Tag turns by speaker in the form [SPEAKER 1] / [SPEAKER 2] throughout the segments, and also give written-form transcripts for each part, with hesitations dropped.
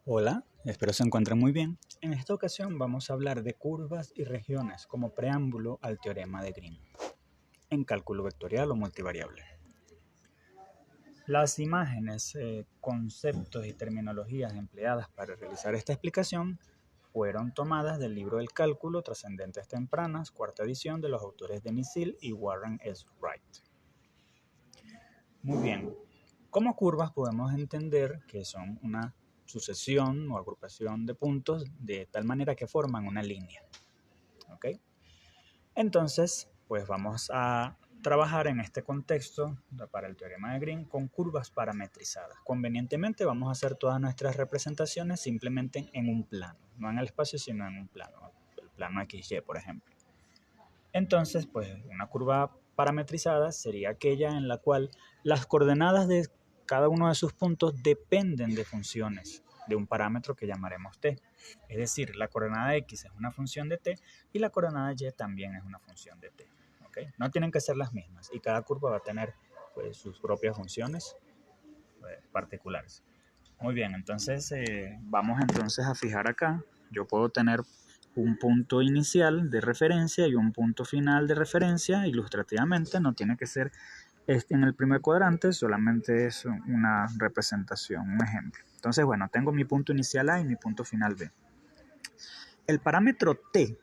[SPEAKER 1] Hola, espero se encuentren muy bien. En esta ocasión vamos a hablar de curvas y regiones como preámbulo al teorema de Green en cálculo vectorial o multivariable. Las imágenes, conceptos y terminologías empleadas para realizar esta explicación fueron tomadas del libro del cálculo Trascendentes Tempranas, cuarta edición, de los autores Denis Hill y Warren S. Wright. Muy bien, como curvas podemos entender que son una sucesión o agrupación de puntos de tal manera que forman una línea. ¿Ok? Entonces, pues vamos a trabajar en este contexto para el teorema de Green con curvas parametrizadas. Convenientemente vamos a hacer todas nuestras representaciones simplemente en un plano, no en el espacio sino en un plano, el plano XY por ejemplo. Entonces, pues una curva parametrizada sería aquella en la cual las coordenadas de cada uno de sus puntos dependen de funciones de un parámetro que llamaremos t. Es decir, la coordenada x es una función de t y la coordenada y también es una función de t. ¿Okay? No tienen que ser las mismas y cada curva va a tener pues, sus propias funciones particulares. Muy bien, entonces vamos entonces a fijar acá. Yo puedo tener un punto inicial de referencia y un punto final de referencia ilustrativamente. No tiene que ser en el primer cuadrante, solamente es una representación, un ejemplo. Entonces, bueno, tengo mi punto inicial A y mi punto final B. El parámetro T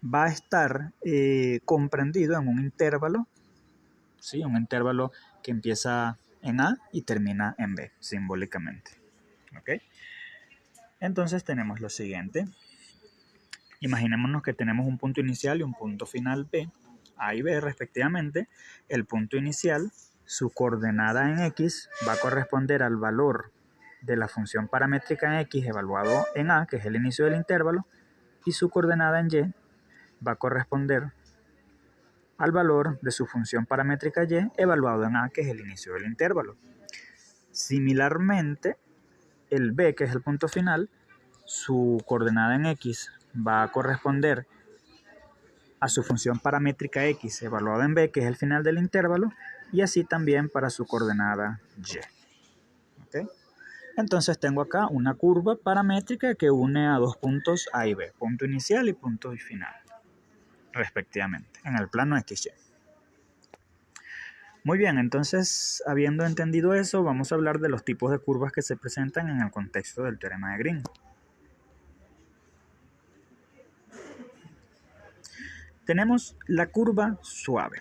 [SPEAKER 1] va a estar comprendido en un intervalo, ¿sí? Un intervalo que empieza en A y termina en B, simbólicamente. ¿Ok? Entonces tenemos lo siguiente. Imaginémonos que tenemos un punto inicial y un punto final B, A y B respectivamente. El punto inicial, su coordenada en X va a corresponder al valor de la función paramétrica en X evaluado en A, que es el inicio del intervalo, y su coordenada en Y va a corresponder al valor de su función paramétrica Y evaluado en A, que es el inicio del intervalo. Similarmente, el B, que es el punto final, su coordenada en X va a corresponder a su función paramétrica X evaluada en B, que es el final del intervalo, y así también para su coordenada Y. ¿Okay? Entonces tengo acá una curva paramétrica que une a dos puntos A y B, punto inicial y punto final, respectivamente, en el plano XY. Muy bien, entonces, habiendo entendido eso, vamos a hablar de los tipos de curvas que se presentan en el contexto del teorema de Green. Tenemos la curva suave.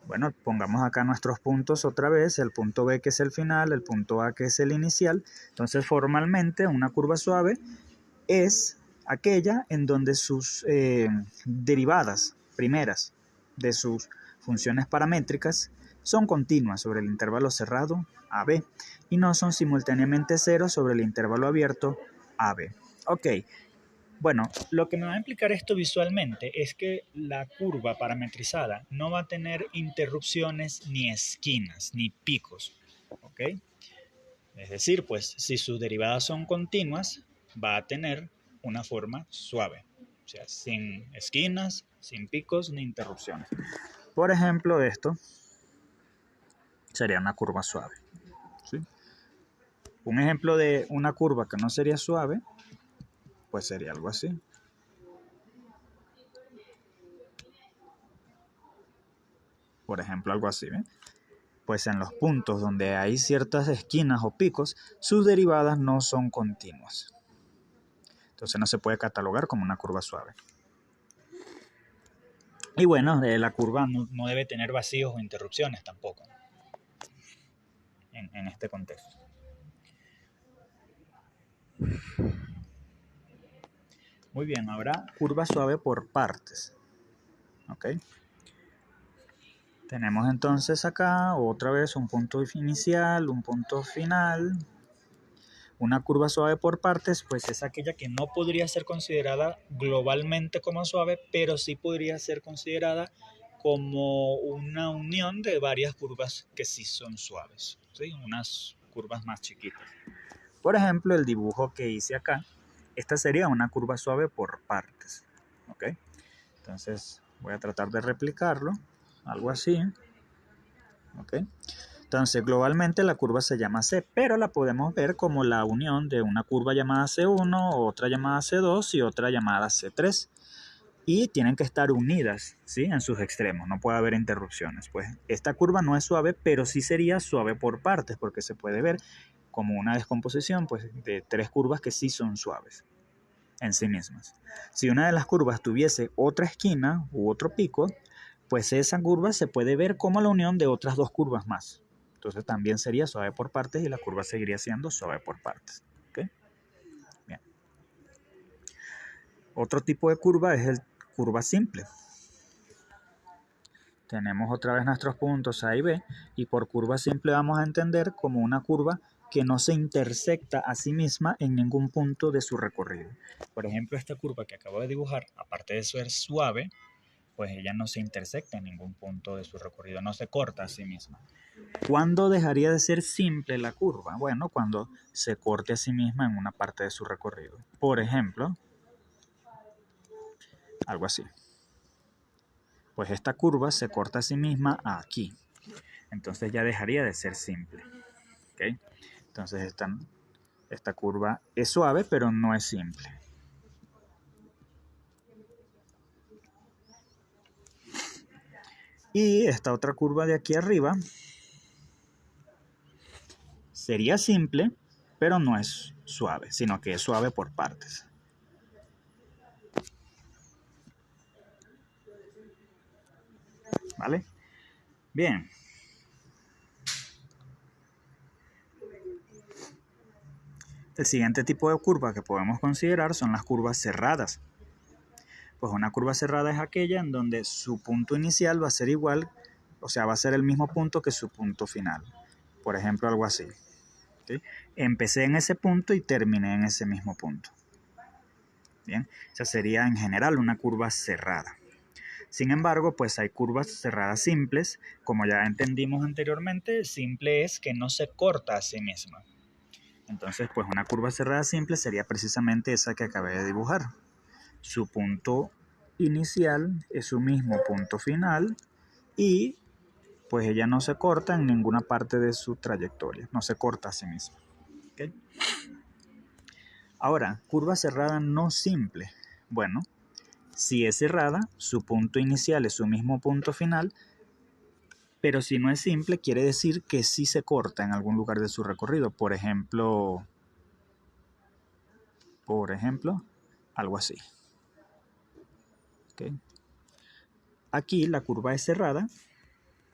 [SPEAKER 1] Bueno, pongamos acá nuestros puntos otra vez, el punto B que es el final, el punto A que es el inicial. Entonces, formalmente, una curva suave es aquella en donde sus derivadas primeras de sus funciones paramétricas son continuas sobre el intervalo cerrado AB y no son simultáneamente cero sobre el intervalo abierto AB. Ok, bueno, lo que me va a implicar esto visualmente es que la curva parametrizada no va a tener interrupciones ni esquinas ni picos. ¿Ok? Es decir, pues si sus derivadas son continuas, va a tener una forma suave. O sea, sin esquinas, sin picos ni interrupciones. Por ejemplo, esto sería una curva suave. ¿Sí? Un ejemplo de una curva que no sería suave, pues sería algo así. Por ejemplo, algo así, ¿ven? Pues en los puntos donde hay ciertas esquinas o picos, sus derivadas no son continuas. Entonces no se puede catalogar como una curva suave. Y bueno, la curva no debe tener vacíos o interrupciones tampoco en este contexto. Muy bien, ahora curva suave por partes. ¿Ok? Tenemos entonces acá otra vez un punto inicial, un punto final. Una curva suave por partes, pues es aquella que no podría ser considerada globalmente como suave, pero sí podría ser considerada como una unión de varias curvas que sí son suaves, ¿sí? Unas curvas más chiquitas. Por ejemplo, el dibujo que hice acá, esta sería una curva suave por partes. ¿Ok? Entonces voy a tratar de replicarlo, algo así. ¿Ok? Entonces, globalmente la curva se llama C, pero la podemos ver como la unión de una curva llamada C1, otra llamada C2 y otra llamada C3. Y tienen que estar unidas, ¿sí? En sus extremos, no puede haber interrupciones. Pues esta curva no es suave, pero sí sería suave por partes, porque se puede ver como una descomposición pues, de 3 curvas que sí son suaves en sí mismas. Si una de las curvas tuviese otra esquina u otro pico, pues esa curva se puede ver como la unión de otras 2 curvas más. Entonces también sería suave por partes y la curva seguiría siendo suave por partes. ¿Okay? Bien. Otro tipo de curva es el curva simple. Tenemos otra vez nuestros puntos A y B, y por curva simple vamos a entender como una curva que no se intersecta a sí misma en ningún punto de su recorrido. Por ejemplo, esta curva que acabo de dibujar, aparte de ser suave, pues ella no se intersecta en ningún punto de su recorrido, no se corta a sí misma. ¿Cuándo dejaría de ser simple la curva? Bueno, cuando se corte a sí misma en una parte de su recorrido. Por ejemplo, algo así. Pues esta curva se corta a sí misma aquí. Entonces ya dejaría de ser simple. ¿Okay? Entonces esta curva es suave, pero no es simple. Y esta otra curva de aquí arriba sería simple, pero no es suave, sino que es suave por partes. ¿Vale? Bien. El siguiente tipo de curva que podemos considerar son las curvas cerradas. Pues una curva cerrada es aquella en donde su punto inicial va a ser igual, o sea, va a ser el mismo punto que su punto final. Por ejemplo, algo así. ¿Okay? Empecé en ese punto y terminé en ese mismo punto. Bien, esa sería en general una curva cerrada. Sin embargo, pues hay curvas cerradas simples. Como ya entendimos anteriormente, simple es que no se corta a sí misma. Entonces, pues una curva cerrada simple sería precisamente esa que acabé de dibujar. Su punto inicial es su mismo punto final y pues ella no se corta en ninguna parte de su trayectoria, no se corta a sí misma. ¿Okay? Ahora, curva cerrada no simple. Bueno, si es cerrada, su punto inicial es su mismo punto final, pero si no es simple, quiere decir que sí se corta en algún lugar de su recorrido. Por ejemplo, algo así. ¿Okay? Aquí la curva es cerrada,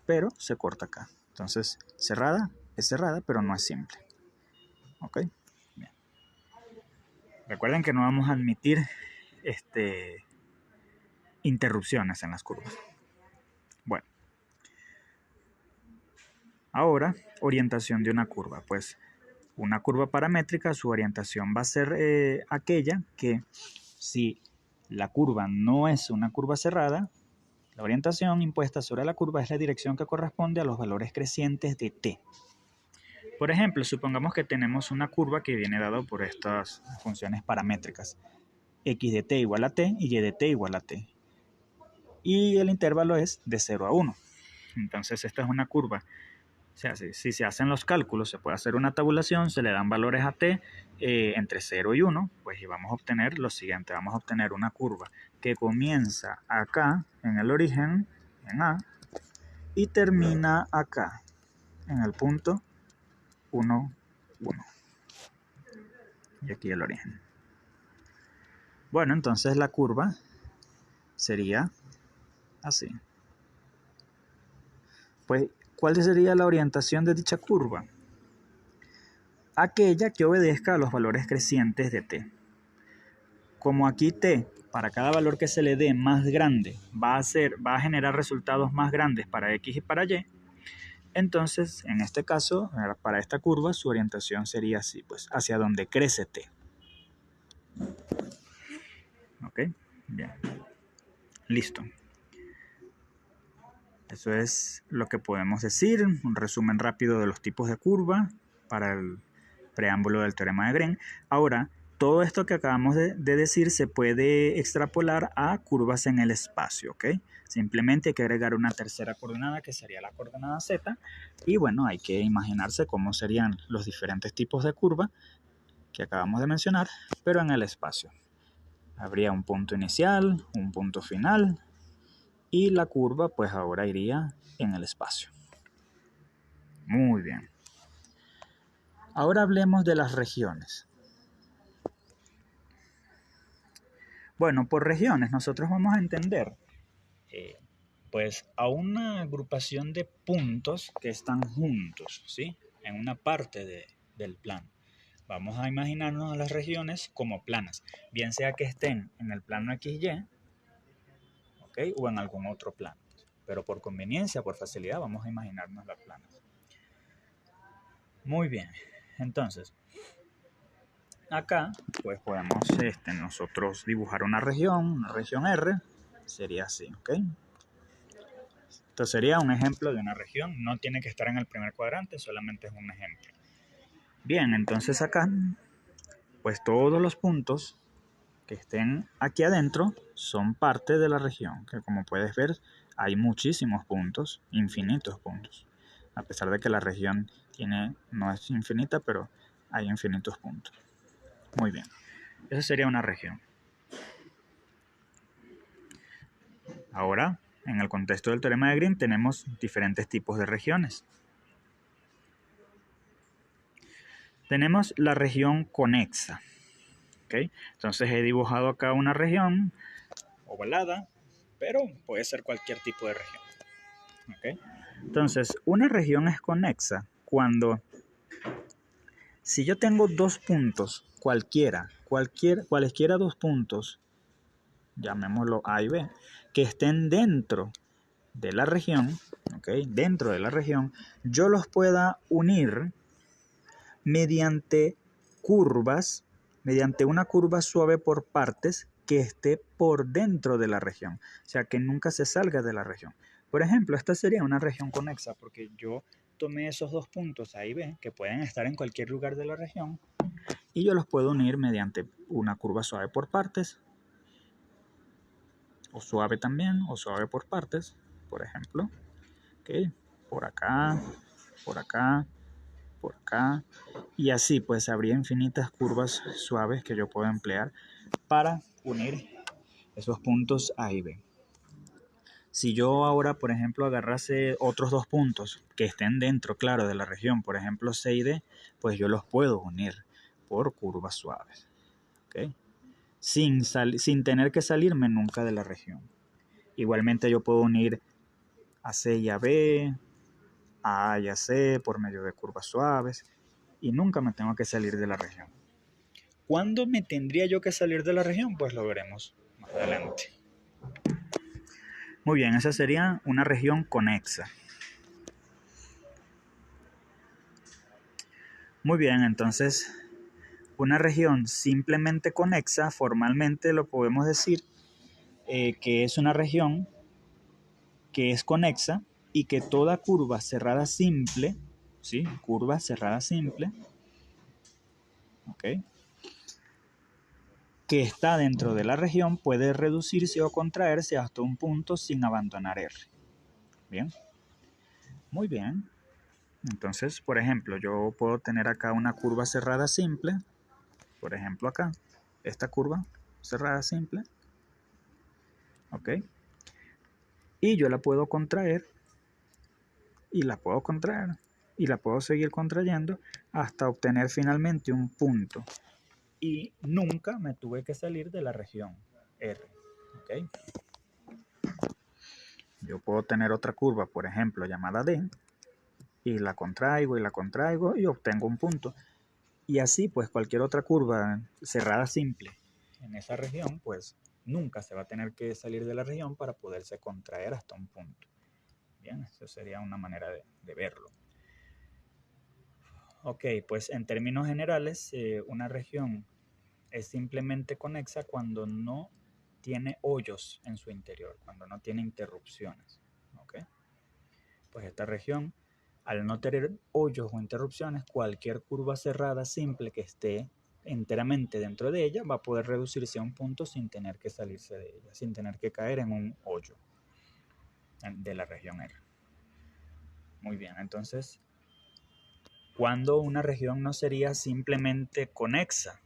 [SPEAKER 1] pero se corta acá. Entonces, cerrada es cerrada, pero no es simple. ¿Ok? Bien. Recuerden que no vamos a admitir interrupciones en las curvas. Bueno. Ahora, orientación de una curva. Pues una curva paramétrica, su orientación va a ser aquella que si la curva no es una curva cerrada, la orientación impuesta sobre la curva es la dirección que corresponde a los valores crecientes de t. Por ejemplo, supongamos que tenemos una curva que viene dada por estas funciones paramétricas. X de t igual a t y y de t igual a t. Y el intervalo es de 0 a 1. Entonces esta es una curva. O sea, si se hacen los cálculos, se puede hacer una tabulación, se le dan valores a t entre 0 y 1, pues y vamos a obtener lo siguiente. Vamos a obtener una curva que comienza acá, en el origen, en A, y termina acá, en el punto 1, 1. Y aquí el origen. Bueno, entonces la curva sería así. Pues, ¿cuál sería la orientación de dicha curva? Aquella que obedezca a los valores crecientes de t. Como aquí t, para cada valor que se le dé más grande, va a generar resultados más grandes para x y para y, entonces, en este caso, para esta curva, su orientación sería así, pues, hacia donde crece t. ¿Ok? Bien. Listo. Eso es lo que podemos decir, un resumen rápido de los tipos de curva para el preámbulo del teorema de Green. Ahora, todo esto que acabamos de decir se puede extrapolar a curvas en el espacio, ¿ok? Simplemente hay que agregar una tercera coordenada que sería la coordenada z. Y bueno, hay que imaginarse cómo serían los diferentes tipos de curva que acabamos de mencionar, pero en el espacio. Habría un punto inicial, un punto final, y la curva pues ahora iría en el espacio. Muy bien. Ahora hablemos de las regiones. Bueno, por regiones nosotros vamos a entender pues a una agrupación de puntos que están juntos, ¿sí? En una parte del plano. Vamos a imaginarnos a las regiones como planas, bien sea que estén en el plano XY, ¿ok? O en algún otro plano. Pero por conveniencia, por facilidad, vamos a imaginarnos las planas. Muy bien, entonces, acá pues podemos nosotros dibujar una región R, sería así, ¿ok? Esto sería un ejemplo de una región, no tiene que estar en el primer cuadrante, solamente es un ejemplo. Bien, entonces acá, pues todos los puntos que estén aquí adentro son parte de la región, que como puedes ver hay muchísimos puntos, infinitos puntos, a pesar de que la región no es infinita, pero hay infinitos puntos. Muy bien, esa sería una región. Ahora, en el contexto del teorema de Green tenemos diferentes tipos de regiones. Tenemos la región conexa. ¿Okay? Entonces he dibujado acá una región ovalada, pero puede ser cualquier tipo de región. ¿Okay? Entonces, una región es conexa si yo tengo dos puntos, cualesquiera dos puntos, llamémoslo A y B, que estén dentro de la región, ¿okay? Dentro de la región, yo los pueda unir mediante una curva suave por partes que esté por dentro de la región, o sea, que nunca se salga de la región. Por ejemplo, esta sería una región conexa porque yo tomé esos dos puntos A y B, que pueden estar en cualquier lugar de la región, y yo los puedo unir mediante una curva suave por partes, o suave también, o suave por partes, por ejemplo, ¿okay? Por acá, por acá, por acá, y así pues habría infinitas curvas suaves que yo puedo emplear para unir esos puntos A y B. Si yo ahora, por ejemplo, agarrase otros dos puntos que estén dentro, claro, de la región, por ejemplo C y D, pues yo los puedo unir por curvas suaves, ¿okay? Sin tener que salirme nunca de la región. Igualmente yo puedo unir a C y a B, a y a C por medio de curvas suaves, y nunca me tengo que salir de la región. ¿Cuándo me tendría yo que salir de la región? Pues lo veremos más adelante. Muy bien, esa sería una región conexa. Muy bien, entonces una región simplemente conexa, formalmente lo podemos decir que es una región que es conexa y que toda curva cerrada simple, ¿sí? Curva cerrada simple, ¿ok? Que está dentro de la región puede reducirse o contraerse hasta un punto sin abandonar R. Bien, muy bien. Entonces, por ejemplo, yo puedo tener acá una curva cerrada simple, por ejemplo acá, esta curva cerrada simple, ¿ok? Y yo la puedo contraer, y la puedo contraer, y la puedo seguir contrayendo hasta obtener finalmente un punto. Y nunca me tuve que salir de la región R, ¿ok? Yo puedo tener otra curva, por ejemplo, llamada D, y la contraigo y obtengo un punto. Y así, pues cualquier otra curva cerrada simple en esa región, pues nunca se va a tener que salir de la región para poderse contraer hasta un punto. Bien, eso sería una manera de verlo. Ok, pues en términos generales, una región es simplemente conexa cuando no tiene hoyos en su interior, cuando no tiene interrupciones. ¿Ok? Pues esta región, al no tener hoyos o interrupciones, cualquier curva cerrada simple que esté enteramente dentro de ella va a poder reducirse a un punto sin tener que salirse de ella, sin tener que caer en un hoyo. de la región R. Muy bien, entonces, ¿cuándo una región no sería simplemente conexa?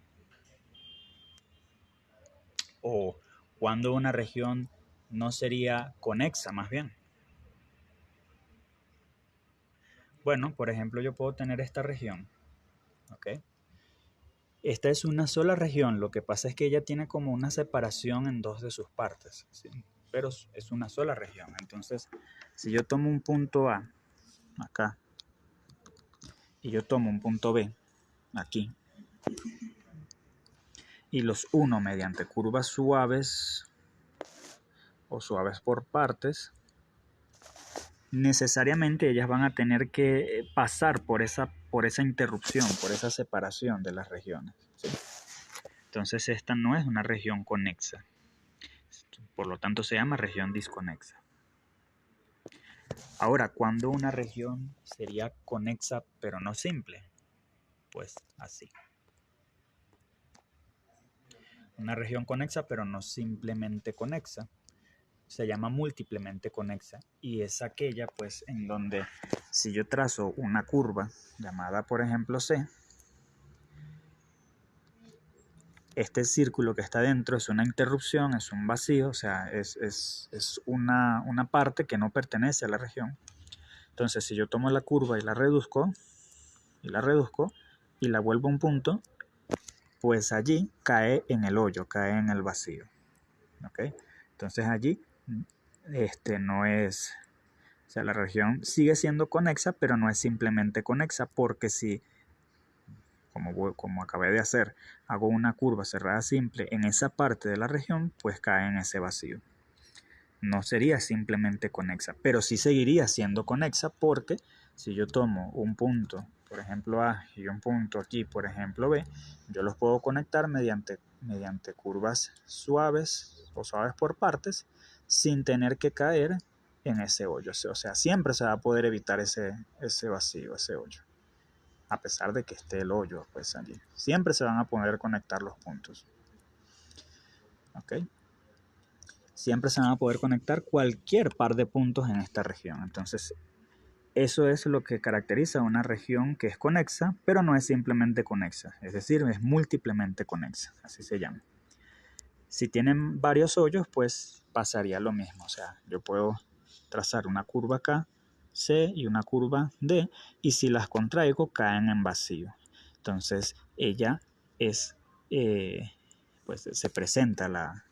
[SPEAKER 1] O ¿cuándo una región no sería conexa, más bien? Bueno, por ejemplo, yo puedo tener esta región, ¿ok? Esta es una sola región, lo que pasa es que ella tiene como una separación en dos de sus partes, ¿sí? Pero es una sola región. Entonces, si yo tomo un punto A, acá, y yo tomo un punto B, aquí, y los uno mediante curvas suaves o suaves por partes, necesariamente ellas van a tener que pasar por esa interrupción, por esa separación de las regiones, ¿sí? Entonces esta no es una región conexa, por lo tanto se llama región disconexa. Ahora, ¿cuándo una región sería conexa pero no simple? Pues así. Una región conexa pero no simplemente conexa se llama múltiplemente conexa y es aquella pues en donde si yo trazo una curva llamada por ejemplo C, este círculo que está dentro es una interrupción, es un vacío, o sea, es una parte que no pertenece a la región. Entonces, si yo tomo la curva y la reduzco, y la vuelvo a un punto, pues allí cae en el hoyo, cae en el vacío. ¿Ok? Entonces allí no es, o sea, la región sigue siendo conexa, pero no es simplemente conexa, porque si como acabé de hacer, hago una curva cerrada simple en esa parte de la región, pues cae en ese vacío. No sería simplemente conexa, pero sí seguiría siendo conexa porque si yo tomo un punto, por ejemplo A, y un punto aquí, por ejemplo B, yo los puedo conectar mediante curvas suaves o suaves por partes sin tener que caer en ese hoyo. O sea, siempre se va a poder evitar ese vacío, ese hoyo. A pesar de que esté el hoyo, pues allí. Siempre se van a poder conectar los puntos. ¿Ok? Siempre se van a poder conectar cualquier par de puntos en esta región. Entonces, eso es lo que caracteriza una región que es conexa, pero no es simplemente conexa. Es decir, es múltiplemente conexa. Así se llama. Si tienen varios hoyos, pues pasaría lo mismo. O sea, yo puedo trazar una curva acá, C, y una curva D, y si las contraigo caen en vacío. Entonces ella es, pues se presenta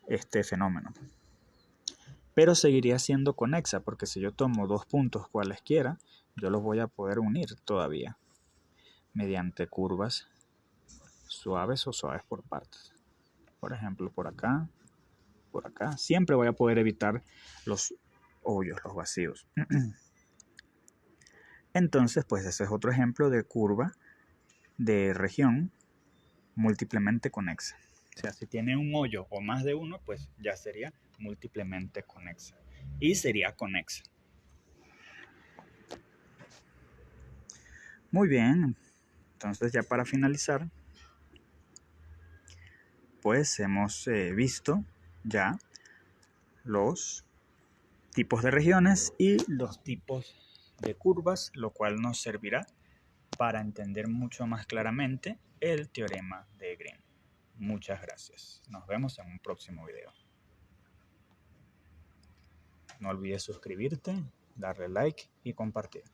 [SPEAKER 1] este fenómeno. Pero seguiría siendo conexa, porque si yo tomo dos puntos cualesquiera, yo los voy a poder unir todavía mediante curvas suaves o suaves por partes. Por ejemplo, por acá, siempre voy a poder evitar los hoyos, los vacíos. Entonces, pues ese es otro ejemplo de curva de región múltiplemente conexa. O sea, si tiene un hoyo o más de uno, pues ya sería múltiplemente conexa. Y sería conexa. Muy bien. Entonces ya para finalizar, pues hemos visto ya los tipos de regiones y los tipos de curvas, lo cual nos servirá para entender mucho más claramente el teorema de Green. Muchas gracias. Nos vemos en un próximo video. No olvides suscribirte, darle like y compartir.